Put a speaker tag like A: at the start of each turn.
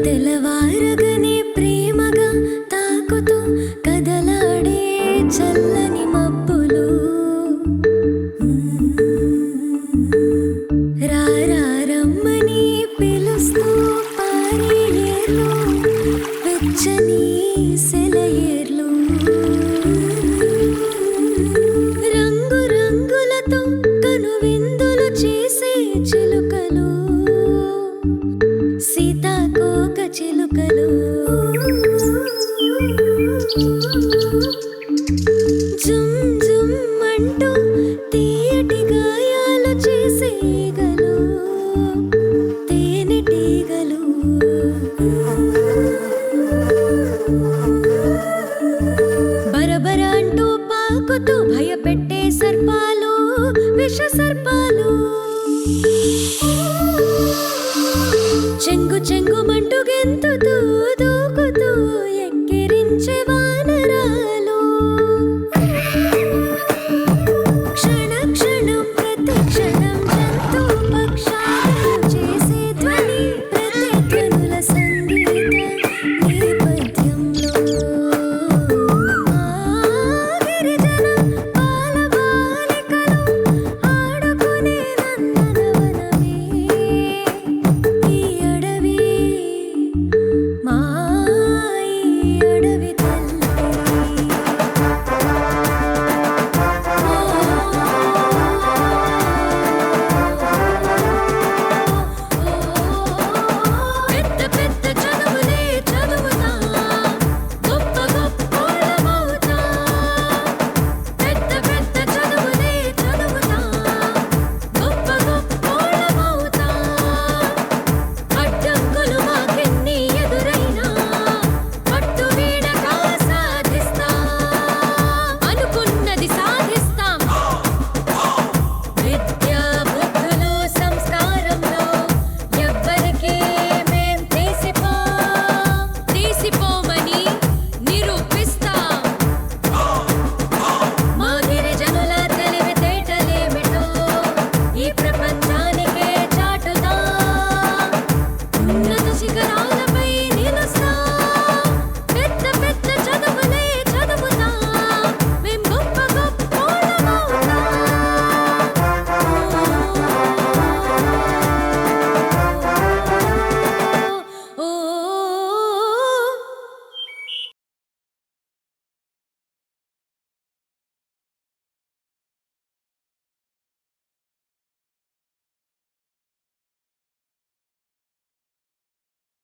A: తెలవారగనే ప్రేమగా తాకుతూ కదలాడే చల్లని మబ్బులు రారమ్మని పిలుస్తూ పారే ఏర్లు వెచ్చని సెలయేర్లు రంగు రంగులతో కనువిందులు చేసే చిలుకలు సీతాకోక చిలుకలు జుమ్ జుమ్ అంటూ తీయటి గాయాలు చేసే ఈగలు తేనెటీగలు బరబర అంటూ పాకుతూ భయపెట్టే సర్పాలు విష సర్పాలు చెంగు చెంగు